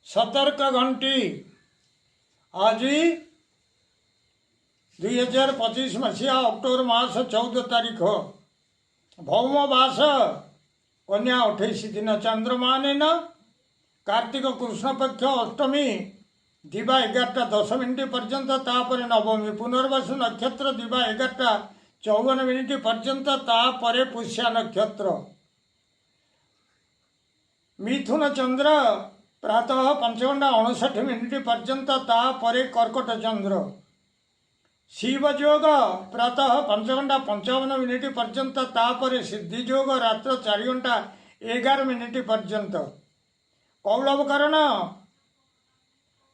सतर्क घंटी आज 2025 मसीहा अक्टोबर मास 14 तारीख भौमवास कन्या 28 दिन चंद्रमान कार्तिक कृष्ण पक्ष अष्टमी दिवा 11:10 पर्यंत तापर नवमी पुनर्वसु नक्षत्र दिवा 11:54 पर्यंत तापर पुष्या नक्षत्र मिथुन चंद्र प्रातः 5:59 पर्यंत तापर कर्कट चंद्र शिवयोग प्रातः 5:55 पर्यंत तापर सिद्धियोग रात्र 4:11 पर्यंत कौलवकरण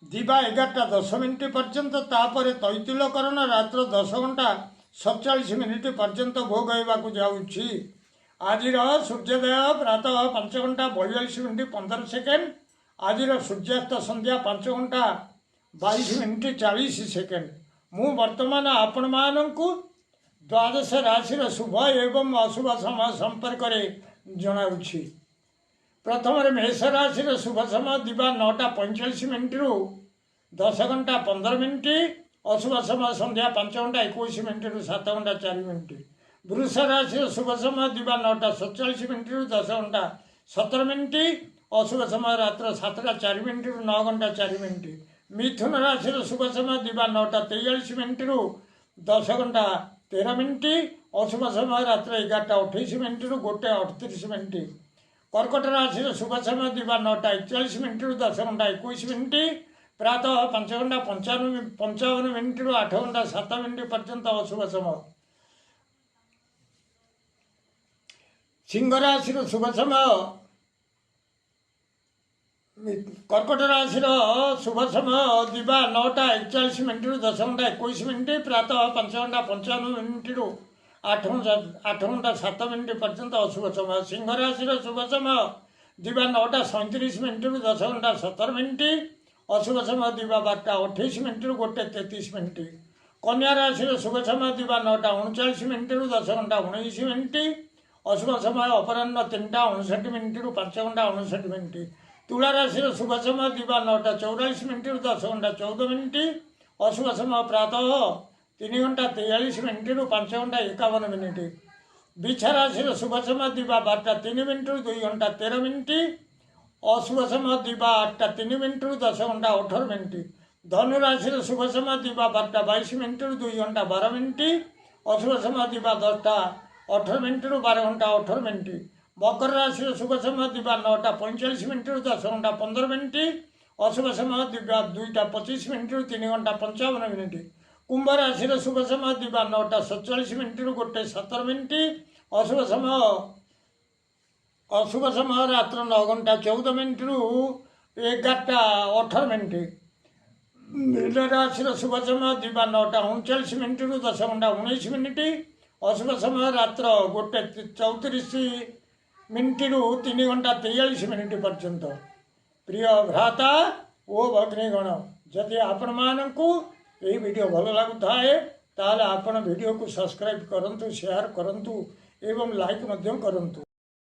दिवा 11:10 पर्यंत तापर तैतुलकरण रात्र 10:47 पर्यंत भोग होगा जाऊँगी। आज सूर्योदय प्रातः 5:42 आज सूर्यास्त संध्या 5:22 मु वर्तमान आपण मानू द्वादश राशि शुभ एवं अशुभ समय संपर्क जनाऊँगी। प्रथम मेष राशि शुभ समय दिवा 9:45 रु 10:15 अशुभ समय संध्या 5:21 रु 7:04। वृष राशि शुभ समय दिवा 9:47 रु 10:17 अशुभ समय रात्र 7:04 रु 9:04। मिथुन राशि शुभ समय दिवा 9:43 रु 10:13 अशुभ समय रात्र 11:28 रु 1:38। कर्कट राशि शुभ समय दिवा 9:41 रु 10:21 प्रातः 5:55 रु 8:07 पर्यंत अशुभ समय। सिंह राशि शुभ समय कर्कट राशि शुभ समय दिवा 9:41 रु 10:21 प्रातः 5:55 रु 8:07 पर्यंत अशुभ समय। सिंह राशि शुभ समय दिवा 9:37 रु 10:17 अशुभ समय दिवा 12:28 रु 1:33। कन्या राशि शुभ समय दिवा 9:39 रु 10:19 अशुभ समय अपराह्न 3:59 रु 5:59। तुला राशि शुभ समय दिवा 9:84 रु 10:14 अशुभ समय प्रातः 3:43 रु 5:51। बिछा राशि शुभ समय दिवा 12:03 रु 2:13 अशुभ समय दिवा 8:03 रु 10:18। धनु राशि शुभ समय दिवा 12:22 रु 2:12 अशुभ समय दिवा 10:18 रु 12:18। मकर राशि शुभ समय दिवा 9:45 रु 10:15 अशुभ समय दिवा 2:25 रु 3:55। कुंभ राशि शुभ समय दिवा 9:47 रु 1:17 अशुभ समय रात्र 9:14 रु 11:18। मीन राशि शुभ समय दिवा 9:39 रु 10:19 अशुभ समय रात्र 1:34 रु 3:43 पर्यंत। प्रिय भ्राता ओ भगिनीगण जदि आपण मानू यही वीडियो भल लगुए ताले आपण वीडियो को सब्सक्राइब करंतु शेयर करंतु एवं लाइक मध्यम करंतु।